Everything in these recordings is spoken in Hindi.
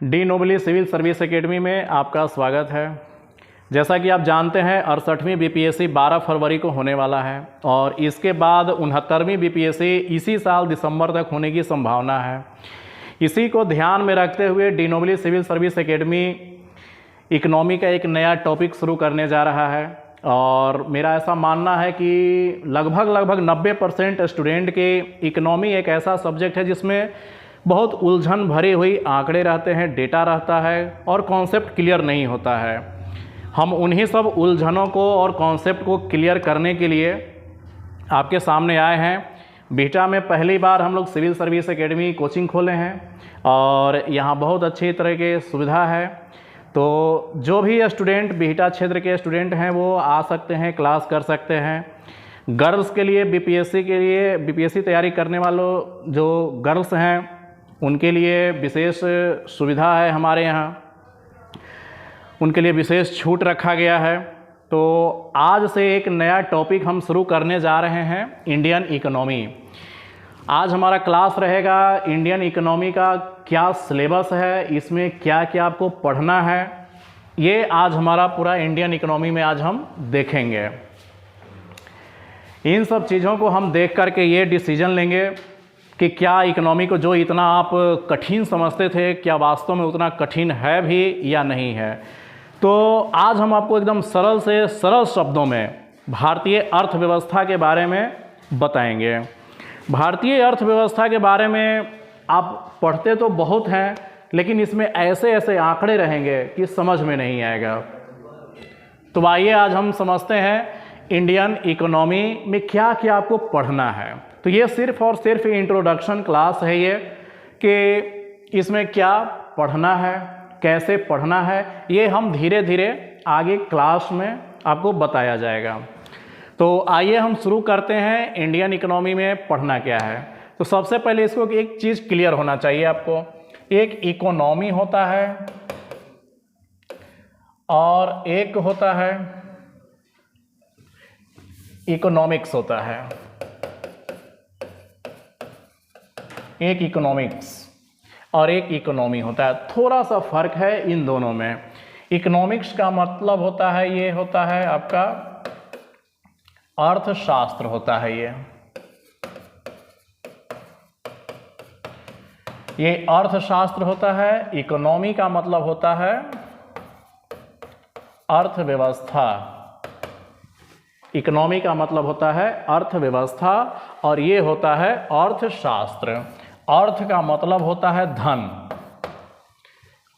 D Nobili civil service academy में आपका स्वागत है। जैसा कि आप जानते हैं 68वीं बीपीएससी 12 फरवरी को होने वाला है और इसके बाद 69वीं बीपीएससी इसी साल दिसंबर तक होने की संभावना है। इसी को ध्यान में रखते हुए De Nobili civil service academy economy का एक नया टॉपिक शुरू करने जा रहा है और मेरा ऐसा मानना है कि लगभग 90% स्टूडेंट के इकोनॉमी एक ऐसा सब्जेक्ट है जिसमें बहुत उलझन भरी हुई आंकड़े रहते हैं, डेटा रहता है और कॉन्सेप्ट क्लियर नहीं होता है। हम उन्हीं सब उलझनों को और कॉन्सेप्ट को क्लियर करने के लिए आपके सामने आए हैं। बीटा में पहली बार हम लोग सिविल सर्विस एकेडमी कोचिंग खोले हैं और यहाँ बहुत अच्छी तरह की सुविधा है। तो जो भी स्टूडेंट बीटा क्षेत्र के स्टूडेंट हैं वो आ सकते हैं, क्लास कर सकते हैं। गर्ल्स के लिए बीपीएससी तैयारी करने वालों जो गर्ल्स हैं उनके लिए विशेष सुविधा है, हमारे यहाँ उनके लिए विशेष छूट रखा गया है। तो आज से एक नया टॉपिक हम शुरू करने जा रहे हैं, इंडियन इकोनॉमी। आज हमारा क्लास रहेगा इंडियन इकोनॉमी का क्या सिलेबस है, इसमें क्या क्या आपको पढ़ना है, ये आज हमारा पूरा इंडियन इकोनॉमी में आज हम देखेंगे। इन सब चीज़ों को हम देख करके ये डिसीजन लेंगे कि क्या इकोनॉमी को जो इतना आप कठिन समझते थे क्या वास्तव में उतना कठिन है भी या नहीं है। तो आज हम आपको एकदम सरल से सरल शब्दों में भारतीय अर्थव्यवस्था के बारे में बताएंगे। भारतीय अर्थव्यवस्था के बारे में आप पढ़ते तो बहुत हैं, लेकिन इसमें ऐसे ऐसे आंकड़े रहेंगे कि समझ में नहीं आएगा। तो आइए आज हम समझते हैं इंडियन इकोनॉमी में क्या क्या आपको पढ़ना है। तो ये सिर्फ और सिर्फ इंट्रोडक्शन क्लास है ये, कि इसमें क्या पढ़ना है, कैसे पढ़ना है, ये हम धीरे धीरे आगे क्लास में आपको बताया जाएगा। तो आइए हम शुरू करते हैं इंडियन इकोनॉमी में पढ़ना क्या है। तो सबसे पहले इसको एक चीज़ क्लियर होना चाहिए आपको, एक इकोनॉमी होता है और एक होता है इकोनॉमिक्स होता है। एक इकोनॉमिक्स और एक इकोनॉमी होता है, थोड़ा सा फर्क है इन दोनों में। इकोनॉमिक्स का मतलब होता है, ये होता है आपका अर्थशास्त्र होता है। ये अर्थशास्त्र होता है। इकोनॉमी का मतलब होता है अर्थव्यवस्था। इकोनॉमी का मतलब होता है अर्थव्यवस्था और ये होता है अर्थशास्त्र। अर्थ का मतलब होता है धन।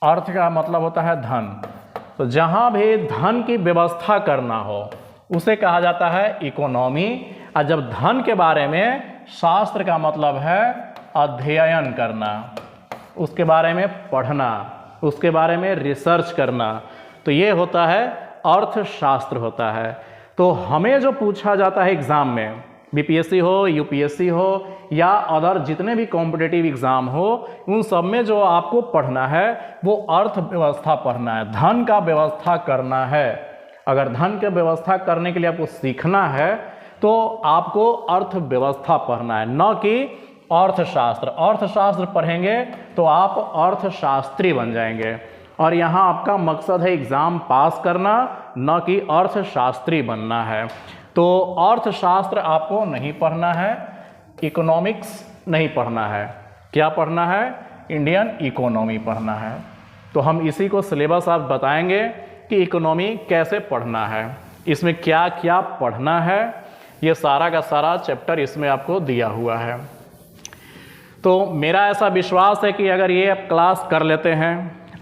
अर्थ का मतलब होता है धन। तो जहां भी धन की व्यवस्था करना हो उसे कहा जाता है इकोनॉमी। और जब धन के बारे में शास्त्र का मतलब है अध्ययन करना, उसके बारे में पढ़ना, उसके बारे में रिसर्च करना, तो ये होता है अर्थशास्त्र होता है। तो हमें जो पूछा जाता है एग्ज़ाम में, बीपीएससी हो, यूपीएससी हो या अदर जितने भी कॉम्पिटिटिव एग्ज़ाम हो, उन सब में जो आपको पढ़ना है वो अर्थव्यवस्था पढ़ना है, धन का व्यवस्था करना है। अगर धन की व्यवस्था करने के लिए आपको सीखना है तो आपको अर्थव्यवस्था पढ़ना है, न कि अर्थशास्त्र। अर्थशास्त्र पढ़ेंगे तो आप अर्थशास्त्री बन जाएंगे और यहाँ आपका मकसद है एग्ज़ाम पास करना, न कि अर्थशास्त्री बनना है। तो अर्थशास्त्र आपको नहीं पढ़ना है, इकोनॉमिक्स नहीं पढ़ना है। क्या पढ़ना है? इंडियन इकोनॉमी पढ़ना है। तो हम इसी को सिलेबस आप बताएंगे कि इकोनॉमी कैसे पढ़ना है, इसमें क्या क्या पढ़ना है, ये सारा का सारा चैप्टर इसमें आपको दिया हुआ है। तो मेरा ऐसा विश्वास है कि अगर ये आप क्लास कर लेते हैं,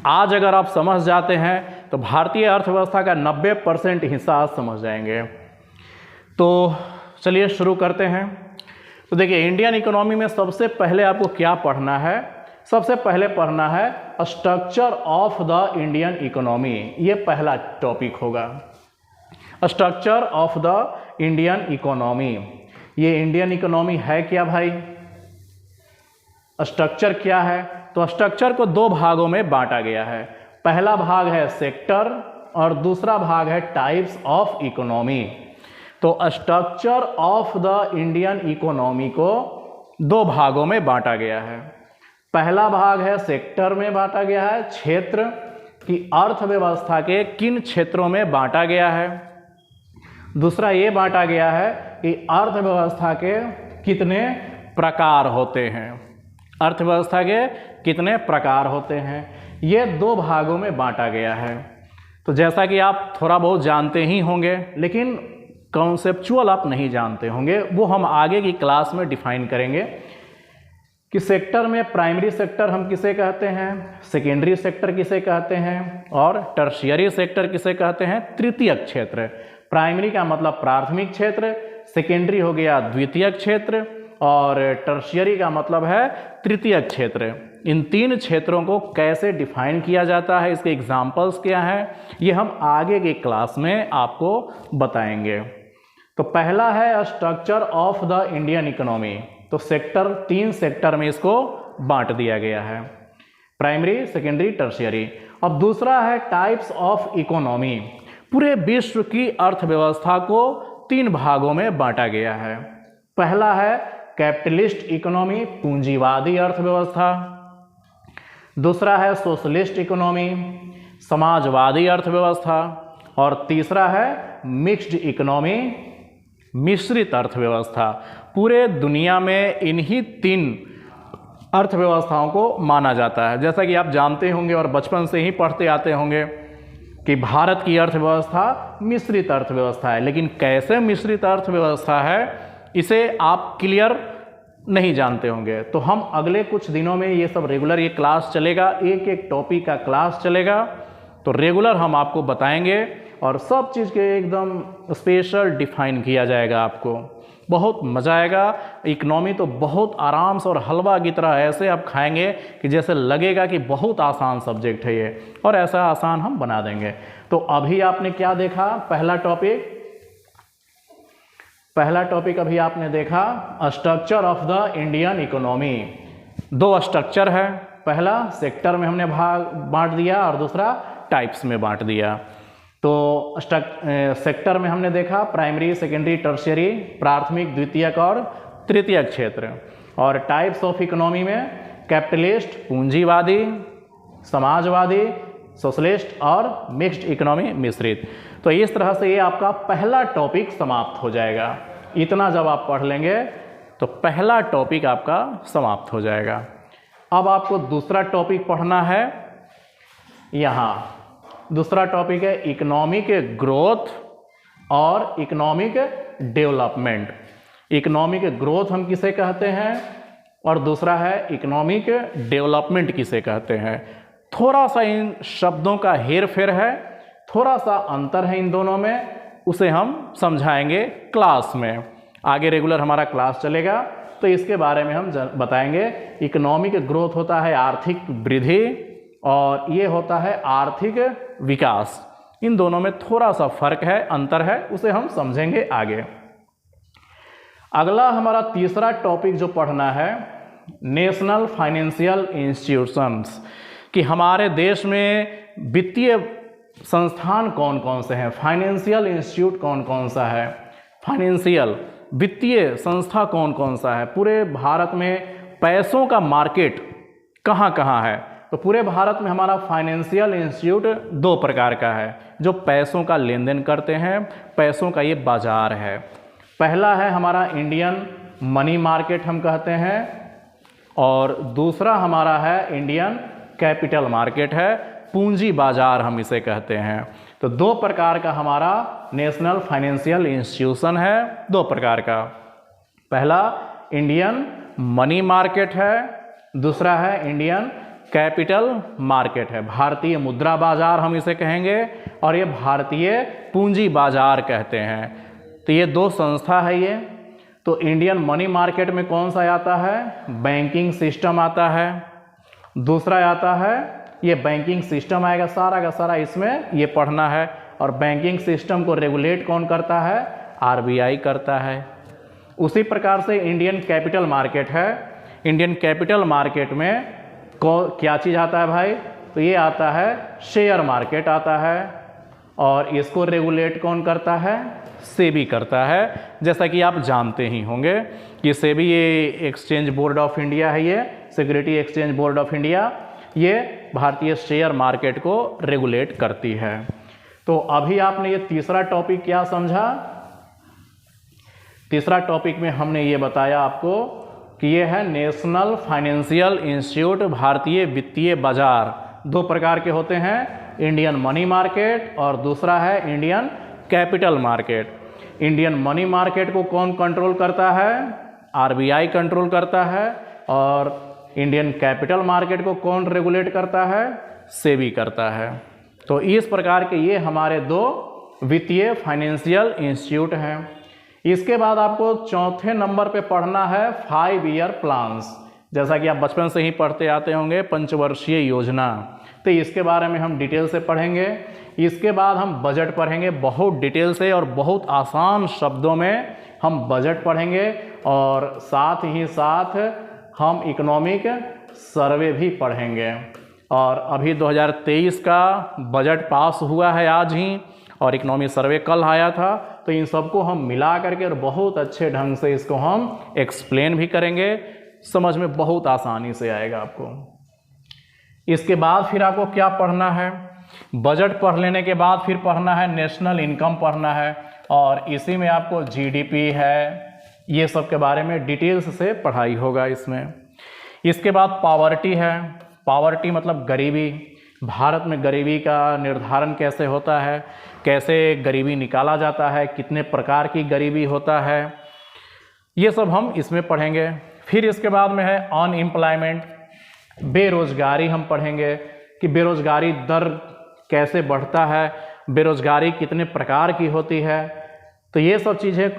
आज अगर आप समझ जाते हैं तो भारतीय अर्थव्यवस्था का 90% हिस्सा आज समझ जाएंगे। तो चलिए शुरू करते हैं। तो देखिए इंडियन इकोनॉमी में सबसे पहले आपको क्या पढ़ना है? सबसे पहले पढ़ना है structure of the Indian economy. ये पहला टॉपिक होगा, structure of the Indian economy. ये इंडियन इकोनॉमी है क्या भाई? स्ट्रक्चर क्या है? तो स्ट्रक्चर को दो भागों में बांटा गया है। पहला भाग है सेक्टर और दूसरा भाग है टाइप्स ऑफ इकोनॉमी। तो structure of the Indian economy को दो भागों में बांटा गया है। पहला भाग है सेक्टर में बांटा गया है, क्षेत्र की अर्थव्यवस्था के किन क्षेत्रों में बांटा गया है। दूसरा ये बांटा गया है कि अर्थव्यवस्था के कितने प्रकार होते हैं, अर्थव्यवस्था के कितने प्रकार होते हैं। ये दो भागों में बांटा गया है। तो जैसा कि आप थोड़ा बहुत जानते ही होंगे, लेकिन कॉन्सेप्चुअल आप नहीं जानते होंगे, वो हम आगे की क्लास में डिफाइन करेंगे कि सेक्टर में प्राइमरी सेक्टर हम किसे कहते हैं, सेकेंडरी सेक्टर किसे कहते हैं, और टर्शियरी सेक्टर किसे कहते हैं, तृतीयक क्षेत्र। प्राइमरी का मतलब प्राथमिक क्षेत्र, सेकेंडरी हो गया द्वितीयक क्षेत्र, और टर्शियरी का मतलब है तृतीयक क्षेत्र। इन तीन क्षेत्रों को कैसे डिफाइन किया जाता है, इसके एग्जाम्पल्स क्या हैं, ये हम आगे की क्लास में आपको बताएंगे। तो पहला है structure of the Indian economy. तो सेक्टर, तीन सेक्टर में इसको बांट दिया गया है, प्राइमरी, सेकेंडरी, टर्शियरी। अब दूसरा है टाइप्स ऑफ इकोनॉमी। पूरे विश्व की अर्थव्यवस्था को तीन भागों में बांटा गया है। पहला है कैपिटलिस्ट इकोनॉमी, पूंजीवादी अर्थव्यवस्था। दूसरा है सोशलिस्ट इकोनॉमी, समाजवादी अर्थव्यवस्था। और तीसरा है मिक्स्ड इकोनॉमी, मिश्रित अर्थव्यवस्था। पूरे दुनिया में इन्हीं तीन अर्थव्यवस्थाओं को माना जाता है। जैसा कि आप जानते होंगे और बचपन से ही पढ़ते आते होंगे कि भारत की अर्थव्यवस्था मिश्रित अर्थव्यवस्था है। लेकिन कैसे मिश्रित अर्थव्यवस्था है, इसे आप क्लियर नहीं जानते होंगे। तो हम अगले कुछ दिनों में ये सब रेगुलर ये क्लास चलेगा, एक एक टॉपिक का क्लास चलेगा, तो रेगुलर हम आपको बताएंगे और सब चीज़ के एकदम स्पेशल डिफाइन किया जाएगा। आपको बहुत मज़ा आएगा। इकोनॉमी तो बहुत आराम से और हलवा की तरह ऐसे आप खाएंगे कि जैसे लगेगा कि बहुत आसान सब्जेक्ट है ये, और ऐसा आसान हम बना देंगे। तो अभी आपने क्या देखा, पहला टॉपिक अभी आपने देखा structure of the Indian economy. दो स्ट्रक्चर है, पहला सेक्टर में हमने भाग बांट दिया और दूसरा टाइप्स में बांट दिया। तो सेक्टर में हमने देखा प्राइमरी, सेकेंडरी, टर्शियरी, प्राथमिक, द्वितीयक और तृतीयक क्षेत्र। और टाइप्स ऑफ इकोनॉमी में कैपिटलिस्ट, पूंजीवादी, समाजवादी, सोशलिस्ट और मिक्स्ड इकोनॉमी, मिश्रित। तो इस तरह से ये आपका पहला टॉपिक समाप्त हो जाएगा। इतना जब आप पढ़ लेंगे तो पहला टॉपिक आपका समाप्त हो जाएगा। अब आपको दूसरा टॉपिक पढ़ना है। यहाँ दूसरा टॉपिक है इकोनॉमिक ग्रोथ और इकोनॉमिक डेवलपमेंट। इकोनॉमिक ग्रोथ हम किसे कहते हैं और दूसरा है इकोनॉमिक डेवलपमेंट किसे कहते हैं। थोड़ा सा इन शब्दों का हेर फेर है, थोड़ा सा अंतर है इन दोनों में, उसे हम समझाएंगे क्लास में। आगे रेगुलर हमारा क्लास चलेगा तो इसके बारे में हम बताएंगे। इकोनॉमिक ग्रोथ होता है आर्थिक वृद्धि और ये होता है आर्थिक विकास। इन दोनों में थोड़ा सा फर्क है, अंतर है, उसे हम समझेंगे आगे। अगला हमारा तीसरा टॉपिक जो पढ़ना है नेशनल फाइनेंशियल इंस्टीट्यूशंस, कि हमारे देश में वित्तीय संस्थान कौन कौन से हैं, फाइनेंशियल इंस्टीट्यूट कौन कौन सा है, फाइनेंशियल वित्तीय संस्था कौन कौन सा है, पूरे भारत में पैसों का मार्केट कहाँ कहाँ है। तो पूरे भारत में हमारा फाइनेंशियल इंस्टीट्यूट दो प्रकार का है जो पैसों का लेन देन करते हैं, पैसों का ये बाजार है। पहला है हमारा इंडियन मनी मार्केट हम कहते हैं, और दूसरा हमारा है इंडियन कैपिटल मार्केट है, पूंजी बाजार हम इसे कहते हैं। तो दो प्रकार का हमारा नेशनल फाइनेंशियल इंस्टीट्यूशन है, दो प्रकार का। पहला इंडियन मनी मार्केट है, दूसरा है इंडियन कैपिटल मार्केट है, भारतीय मुद्रा बाजार हम इसे कहेंगे, और ये भारतीय पूंजी बाजार कहते हैं। तो ये दो संस्था है ये। तो इंडियन मनी मार्केट में कौन सा आता है, बैंकिंग सिस्टम आता है। दूसरा आता है, ये बैंकिंग सिस्टम आएगा सारा का सारा, इसमें ये पढ़ना है। और बैंकिंग सिस्टम को रेगुलेट कौन करता है, आरबीआई करता है। उसी प्रकार से इंडियन कैपिटल मार्केट है। इंडियन कैपिटल मार्केट में क्या चीज़ आता है भाई, तो ये आता है शेयर मार्केट आता है, और इसको रेगुलेट कौन करता है, सेबी करता है। जैसा कि आप जानते ही होंगे कि सेबी ये एक्सचेंज बोर्ड ऑफ इंडिया है, ये security exchange board of India, ये भारतीय शेयर मार्केट को रेगुलेट करती है। तो अभी आपने ये तीसरा टॉपिक क्या समझा? तीसरा टॉपिक में हमने ये बताया आपको कि ये है नेशनल फाइनेंशियल इंस्टीट्यूट, भारतीय वित्तीय बाजार। दो प्रकार के होते हैं, इंडियन मनी मार्केट और दूसरा है Indian capital market. Indian money market को कौन कंट्रोल करता है? आरबीआई कंट्रोल करता है। और इंडियन कैपिटल मार्केट को कौन रेगुलेट करता है? सेबी करता है। तो इस प्रकार के ये हमारे दो वित्तीय फाइनेंशियल इंस्टीट्यूट हैं। इसके बाद आपको चौथे नंबर पे पढ़ना है 5 ईयर प्लान्स। जैसा कि आप बचपन से ही पढ़ते आते होंगे, पंचवर्षीय योजना। तो इसके बारे में हम डिटेल से पढ़ेंगे। इसके बाद हम बजट पढ़ेंगे बहुत डिटेल से और बहुत आसान शब्दों में हम बजट पढ़ेंगे, और साथ ही साथ हम इकोनॉमिक सर्वे भी पढ़ेंगे। और अभी 2023 का बजट पास हुआ है आज ही, और इकोनॉमिक सर्वे कल आया था। तो इन सबको हम मिला करके और बहुत अच्छे ढंग से इसको हम एक्सप्लेन भी करेंगे, समझ में बहुत आसानी से आएगा आपको। इसके बाद फिर आपको क्या पढ़ना है? बजट पढ़ लेने के बाद फिर पढ़ना है नेशनल इनकम पढ़ना है, और इसी में आपको जीडीपी है, ये सब के बारे में डिटेल्स से पढ़ाई होगा इसमें। इसके बाद पॉवर्टी है। पॉवर्टी मतलब गरीबी। भारत में गरीबी का निर्धारण कैसे होता है, कैसे गरीबी निकाला जाता है, कितने प्रकार की गरीबी होता है, ये सब हम इसमें पढ़ेंगे। फिर इसके बाद में है अनएम्प्लॉयमेंट, बेरोजगारी हम पढ़ेंगे कि बेरोजगारी दर कैसे बढ़ता है, बेरोजगारी कितने प्रकार की होती है। तो ये सब चीज़ें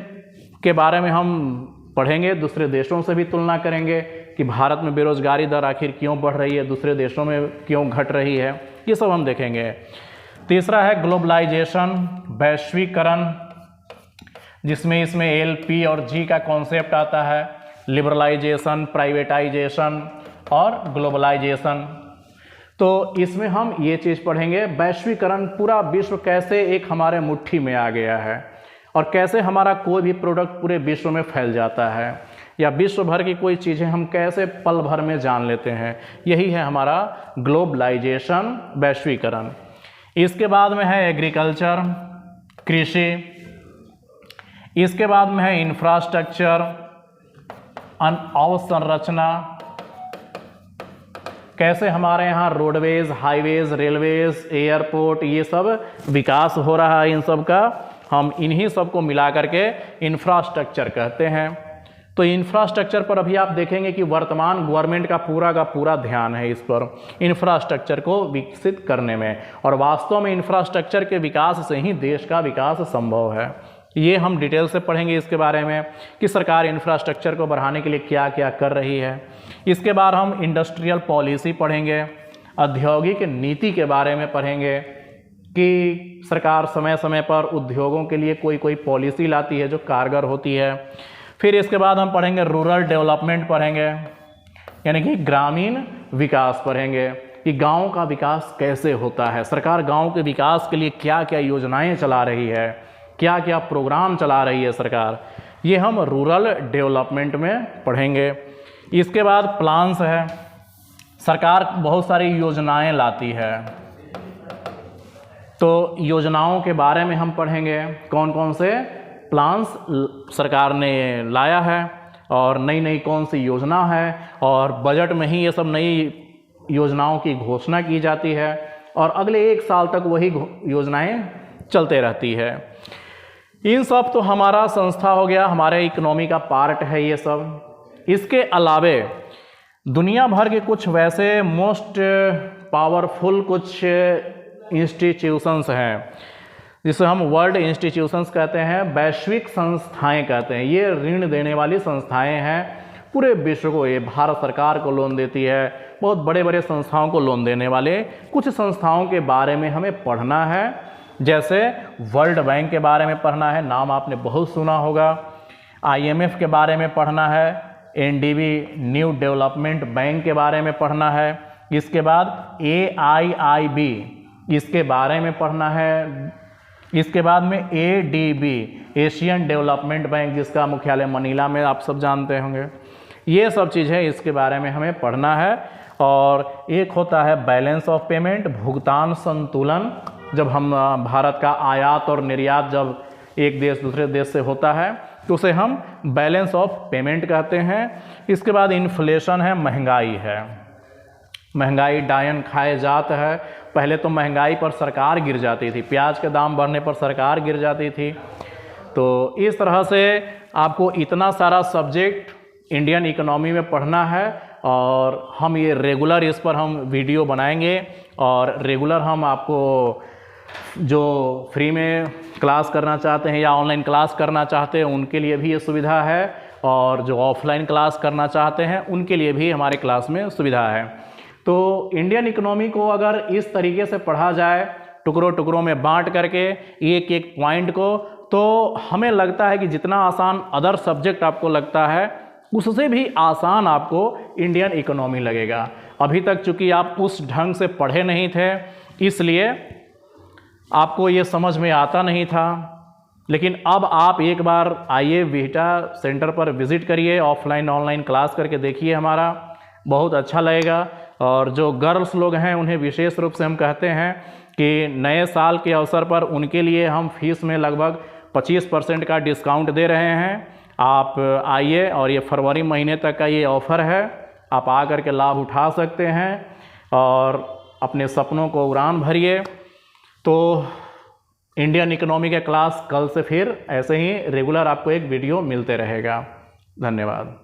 के बारे में हम पढ़ेंगे। दूसरे देशों से भी तुलना करेंगे कि भारत में बेरोजगारी दर आखिर क्यों बढ़ रही है, दूसरे देशों में क्यों घट रही है, ये सब हम देखेंगे। तीसरा है ग्लोबलाइजेशन, वैश्वीकरण, जिसमें इसमें एल, पी और जी का कॉन्सेप्ट आता है। लिबरलाइजेशन, प्राइवेटाइजेशन और ग्लोबलाइजेशन। तो इसमें हम ये चीज़ पढ़ेंगे, वैश्वीकरण, पूरा विश्व कैसे एक हमारे मुट्ठी में आ गया है, और कैसे हमारा कोई भी प्रोडक्ट पूरे विश्व में फैल जाता है, या विश्व भर की कोई चीज़ें हम कैसे पल भर में जान लेते हैं। यही है हमारा ग्लोबलाइजेशन, वैश्वीकरण। इसके बाद में है एग्रीकल्चर, कृषि। इसके बाद में है इंफ्रास्ट्रक्चर, अवसंरचना, कैसे हमारे यहाँ रोडवेज, हाईवेज, रेलवेज, एयरपोर्ट, ये सब विकास हो रहा है। इन सब का हम इन्हीं सब को मिला करके इंफ्रास्ट्रक्चर कहते हैं। तो इंफ्रास्ट्रक्चर पर अभी आप देखेंगे कि वर्तमान गवर्नमेंट का पूरा ध्यान है इस पर, इंफ्रास्ट्रक्चर को विकसित करने में, और वास्तव में इंफ्रास्ट्रक्चर के विकास से ही देश का विकास संभव है। ये हम डिटेल से पढ़ेंगे इसके बारे में कि सरकार इंफ्रास्ट्रक्चर को बढ़ाने के लिए क्या क्या कर रही है। इसके बाद हम इंडस्ट्रियल पॉलिसी पढ़ेंगे, औद्योगिक नीति के बारे में पढ़ेंगे कि सरकार समय समय पर उद्योगों के लिए कोई पॉलिसी लाती है जो कारगर होती है। फिर इसके बाद हम पढ़ेंगे रूरल डेवलपमेंट पढ़ेंगे, यानी कि ग्रामीण विकास पढ़ेंगे कि गांव का विकास कैसे होता है, सरकार गांव के विकास के लिए क्या क्या योजनाएं चला रही है, क्या क्या प्रोग्राम चला रही है सरकार, ये हम रूरल डेवलपमेंट में पढ़ेंगे। इसके बाद प्लान्स है, सरकार बहुत सारी योजनाएं लाती है, तो योजनाओं के बारे में हम पढ़ेंगे, कौन कौन से प्लान्स सरकार ने लाया है और नई नई कौन सी योजना है, और बजट में ही ये सब नई योजनाओं की घोषणा की जाती है, और अगले 1 साल तक वही योजनाएं चलते रहती है। इन सब तो हमारा संस्था हो गया, हमारे इकोनॉमी का पार्ट है ये सब। इसके अलावे दुनिया भर के कुछ वैसे मोस्ट पावरफुल कुछ इंस्टीट्यूशंस हैं जिसे हम वर्ल्ड इंस्टीट्यूशंस कहते हैं, वैश्विक संस्थाएं कहते हैं। ये ऋण देने वाली संस्थाएं हैं पूरे विश्व को। ये भारत सरकार को लोन देती है, बहुत बड़े बड़े संस्थाओं को लोन देने वाले कुछ संस्थाओं के बारे में हमें पढ़ना है। जैसे वर्ल्ड बैंक के बारे में पढ़ना है, नाम आपने बहुत सुना होगा। IMF के बारे में पढ़ना है, NDB न्यू डेवलपमेंट बैंक के बारे में पढ़ना है। इसके बाद AIIB इसके बारे में पढ़ना है। इसके बाद में ADB एशियन डेवलपमेंट बैंक, जिसका मुख्यालय मनीला में आप सब जानते होंगे, ये सब चीज़ें इसके बारे में हमें पढ़ना है। और एक होता है बैलेंस ऑफ पेमेंट, भुगतान संतुलन। जब हम भारत का आयात और निर्यात जब एक देश दूसरे देश से होता है तो उसे हम बैलेंस ऑफ पेमेंट कहते हैं। इसके बाद इन्फ्लेशन है, महंगाई है। महंगाई डायन खाए जात है। पहले तो महंगाई पर सरकार गिर जाती थी, प्याज के दाम बढ़ने पर सरकार गिर जाती थी। तो इस तरह से आपको इतना सारा सब्जेक्ट इंडियन इकोनॉमी में पढ़ना है और हम ये रेगुलर इस पर हम वीडियो बनाएंगे और रेगुलर हम आपको जो फ्री में क्लास करना चाहते हैं या ऑनलाइन क्लास करना चाहते हैं उनके लिए भी ये सुविधा है, और जो ऑफलाइन क्लास करना चाहते हैं उनके लिए भी हमारे क्लास में सुविधा है। तो इंडियन इकोनॉमी को अगर इस तरीके से पढ़ा जाए, टुकड़ों टुकड़ों में बांट करके एक एक पॉइंट को, तो हमें लगता है कि जितना आसान अदर सब्जेक्ट आपको लगता है उससे भी आसान आपको इंडियन इकोनॉमी लगेगा। अभी तक चूँकि आप उस ढंग से पढ़े नहीं थे इसलिए आपको ये समझ में आता नहीं था, लेकिन अब आप एक बार आइए वीटा सेंटर पर विज़िट करिए, ऑफलाइन ऑनलाइन क्लास करके देखिए, हमारा बहुत अच्छा लगेगा। और जो गर्ल्स लोग हैं उन्हें विशेष रूप से हम कहते हैं कि नए साल के अवसर पर उनके लिए हम फीस में लगभग 25% का डिस्काउंट दे रहे हैं। आप आइए और ये फरवरी महीने तक का ये ऑफ़र है, आप आ कर के लाभ उठा सकते हैं और अपने सपनों को उड़ान भरिए। तो इंडियन इकोनॉमी के क्लास कल से फिर ऐसे ही रेगुलर आपको एक वीडियो मिलते रहेगा। धन्यवाद।